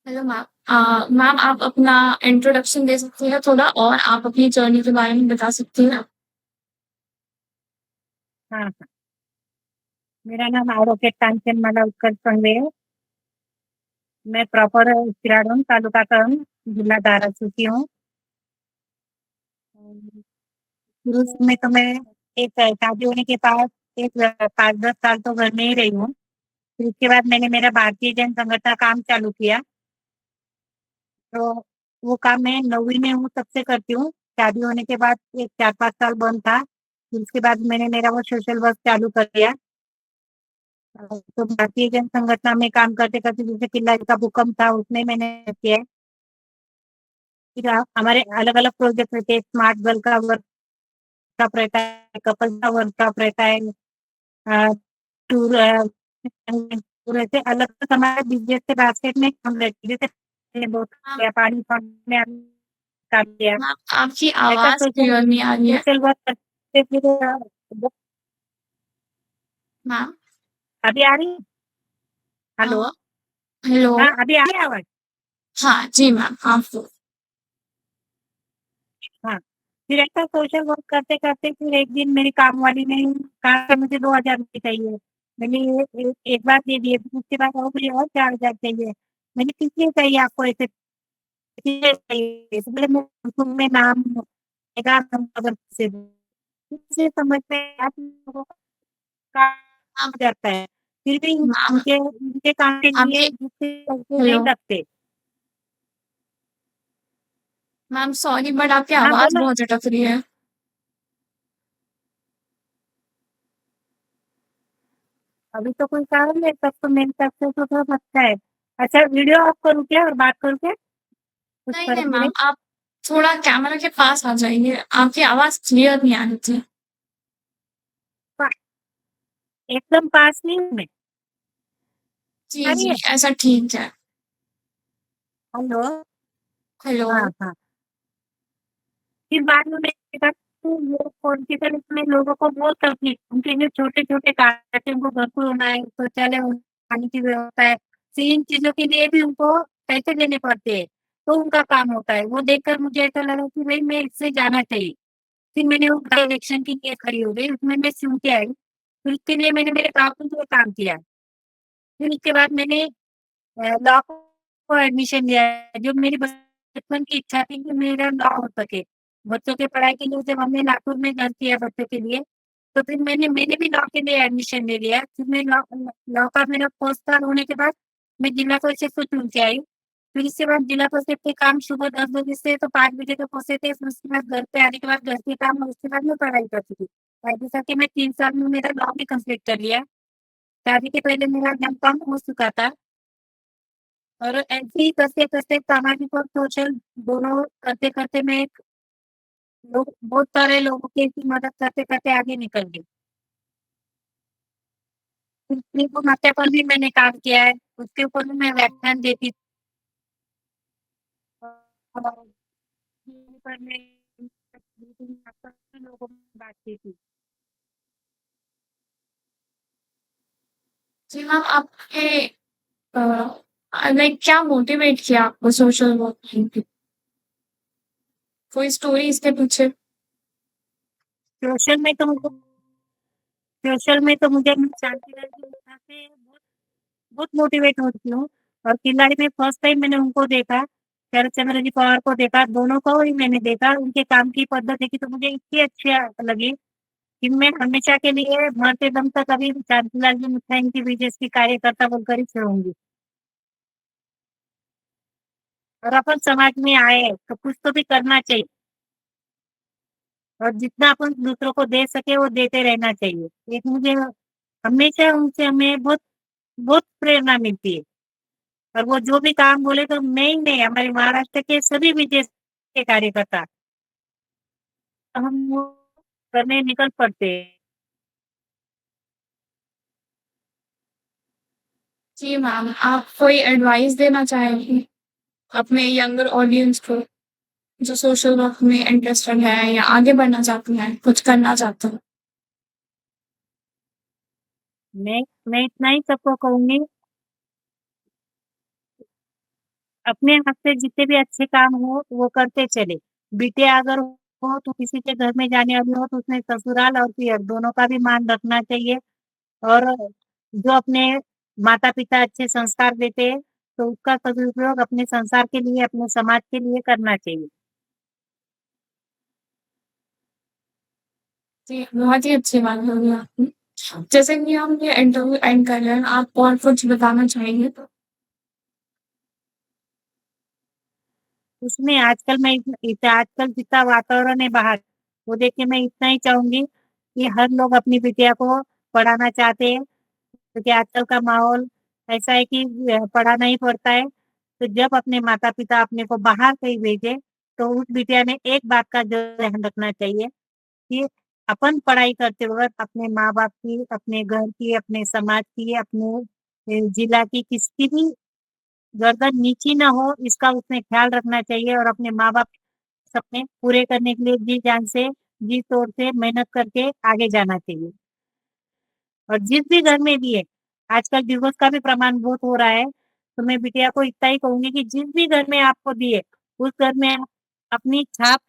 Hello ma'am. Ma'am आप अपना introduction दे सकती हैं थोड़ा और आप अपनी जर्नी के बारे में बता सकती हैं? हाँ हाँ। मेरा नाम एडवोकेट कांचनमाला उत्कर्ष संघवी है। मैं प्रॉपर सिराडून तालुका करम जिला धाराशिव की हूँ। शुरू में तो मैं एक शादी होने के बाद एक 5-10 साल तो घर में ही रही हूँ। फिर उसके बाद मैंने मेरा भारतीय जन संघ का काम चालू किया। तो वो काम मैं 9वीं में हूँ तब से करती हूँ। शादी होने के बाद एक 4-5 साल बंद था। फिर उसके बाद मैंने मेरा वो सोशल वर्क चालू कर दिया। तो भारतीय जन संगठन में काम करते करते जैसे किल्लारी का भूकंप था उसमें मैंने किया है। फिर हमारे अलग अलग प्रोजेक्ट रहते हैं। स्मार्ट गर्ल का वर्कशॉप रहता है, कपल का वर्कशॉप रहता है, टूर टूर ऐसे अलग अलग हमारे बिजनेस के बास्केट में हम रहते हैं। जैसे बहुत मैम व्यापारी फंड में काम किया। मैम आपकी ऐसा आवाज़ सोशल क्लियर नहीं आ रही है। सोशल वर्क करते फिर मैम। अभी आ रही है? अ, हेलो। हेलो। हाँ, अभी आ रही है आवाज? हाँ जी मैम, आपको। हाँ। फिर ऐसा सोशल वर्क करते करते फिर एक दिन मेरी काम वाली ने कहा कि मुझे 2,000 रुपये चाहिए। मैंने एक बार दे दिए, फिर उसके बाद और मुझे और 4,000 चाहिए। मैंने किस लिए चाहिए आपको ऐसे? किस चाहिए? तो बोले मैं तुम्हें नाम देगा हम अगर से मुझे समझ में आप लोगों का काम मैम। हो जाता है। फिर भी मैम उनके काम के आपकी। लिए दूसरे लड़के नहीं हेलो। रखते। मैम सॉरी बट आपकी हाँ आवाज़ बोलो। बहुत अटक रही है। अभी तो कोई काम नहीं, तब तो मेरी तरफ से तो सब अच्छा है। अच्छा, वीडियो ऑफ करूँ क्या और बात करूँ क्या? कुछ नहीं नहीं फर्क नहीं मैम, आप थोड़ा कैमरा के पास आ जाइए, आपकी आवाज़ क्लियर नहीं आ रही थी। पड़ेगा। एकदम पास नहीं हूँ मैं। जी आ रही जी, है? ऐसा ठीक है। हेलो। हेलो। हाँ हाँ। फिर बाद में मैंने देखा कि वो फोन की तरफ में लोगों को बहुत तकलीफ, उनके जो छोटे छोटे कार्य थे उनको घर पर होना है, शौचालय पानी की व्यवस्था है, तो इन चीजों के लिए भी उनको पैसे देने पड़ते हैं। तो उनका काम होता है। वो देखकर मुझे ऐसा लगा कि भाई मैं इससे जाना चाहिए। फिर मैंने वो इलेक्शन की केस खड़ी हो गई, उसमें मैं सुन के आई। फिर उसके लिए मैंने मेरे कानून पे काम किया। फिर उसके बाद मैंने लॉ को एडमिशन लिया है। जो मेरी बचपन की इच्छा थी कि मेरा लॉ हो सके। बच्चों की पढ़ाई के लिए जब हमने लातूर में घर किया बच्चों के लिए, तो फिर मैंने भी लॉ के लिए एडमिशन ले लिया। फिर मैं लॉ लॉ का मेरा फर्स्ट साल होने के बाद मैं जिला परिषद को चुन के आई। फिर इसके बाद जिला परिषद के काम सुबह 10 बजे से तो 5 बजे तक होते थे। फिर उसके बाद घर पे आने के बाद घर के काम और उसके बाद मैं पढ़ाई करती थी। ऐसे करके मैं 3 साल में मेरा लॉ भी कंप्लीट कर लिया। शादी के पहले मेरा एग्जाम कम हो चुका था। और ऐसे ही करते करते सामाजिक और सोशल दोनों करते करते मैं एक लोग बहुत सारे लोगों की ऐसी मदद करते करते आगे निकल गई। स्त्री को हत्या पर भी मैंने काम किया है, उसके ऊपर भी मैं व्याख्यान देती थी। और पर मैं लोगों में बांटती थी। जी मैम, आपके लाइक क्या मोटिवेट किया आपको सोशल वर्क करने के लिए? कोई स्टोरी इसके पीछे? सोशल में तो मुझे सोशल में तो मुझे शांतिलाल की वजह से बहुत बहुत मोटिवेट होती हूँ। और किल्लारी में फर्स्ट टाइम मैंने उनको देखा, शरद जी पवार को देखा, दोनों को ही मैंने देखा। उनके काम की पद्धति देखी तो मुझे इतनी अच्छी लगी कि मैं हमेशा के लिए मरते दम तक अभी शांतिलाल जी मुथाइन की बीजेपी कार्यकर्ता बनकर ही रहूंगी। और अपन समाज में आए हैं, तो कुछ तो भी करना चाहिए। और जितना अपन दूसरों को दे सके वो देते रहना चाहिए। एक मुझे हमेशा उनसे हमें बहुत बहुत प्रेरणा मिलती है। और वो जो भी काम बोले तो मैं ही नहीं, हमारे महाराष्ट्र के सभी बीजेपी के कार्यकर्ता हम वो करने निकल पड़ते हैं। जी मैम, आप कोई एडवाइस देना चाहेंगी अपने यंगर ऑडियंस को जो सोशल वर्क में इंटरेस्टेड है या आगे बढ़ना चाहते हैं, कुछ करना चाहते हैं? मैं मैं इतना ही सबको कहूंगी, अपने हाथ से जितने भी अच्छे काम हो वो करते चले। बिटिया अगर हो तो किसी के घर में जाने वाली हो तो उसमें ससुराल और पियर दोनों का भी मान रखना चाहिए। और जो अपने माता-पिता अच्छे संस्कार देते हैं, तो उसका सदुपयोग अपने संसार के लिए, अपने समाज के लिए करना चाहिए। जी, बहुत ही अच्छी बात बोली आपने। जैसे कि हम ये इंटरव्यू एंड कर रहे हैं, आप और कुछ बताना चाहेंगे तो? उसमें आजकल मैं आजकल जितना वातावरण है बाहर, वो देख के मैं इतना ही चाहूँगी कि हर लोग अपनी बिटिया को पढ़ाना चाहते हैं, क्योंकि आजकल का माहौल ऐसा है कि पढ़ाना ही पड़ता है। तो जब अपने माता-पिता अपने को बाहर कहीं भेजे, तो उस बिटिया ने एक बात का ज़रूर ध्यान रखना चाहिए कि अपन पढ़ाई करते वक़्त अपने माँ-बाप की, अपने घर की, अपने समाज की, अपने जिला की किसी भी गर्दन नीची ना हो, इसका उसने ख़्याल रखना चाहिए और अपने माँ-बाप के सपने पूरे करने के लिए जी-जान से, जी-तोड़ से मेहनत करके आगे जाना चाहिए। और जिस भी घर में भी है, आजकल डिवोर्स का भी प्रमाण बहुत हो रहा है, तो मैं बिटिया को इतना ही कहूँगी कि जिस भी घर में आपको दिए, उस घर में आप अपनी छाप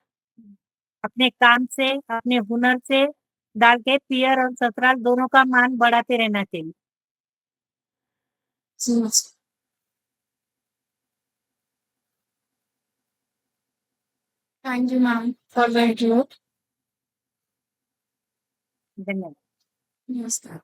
अपने काम से, अपने हुनर से डाल के पियर और ससुराल दोनों का मान बढ़ाते रहना चाहिए। जी, जी। Thank you ma'am for the interview. धन्यवाद। नमस्कार।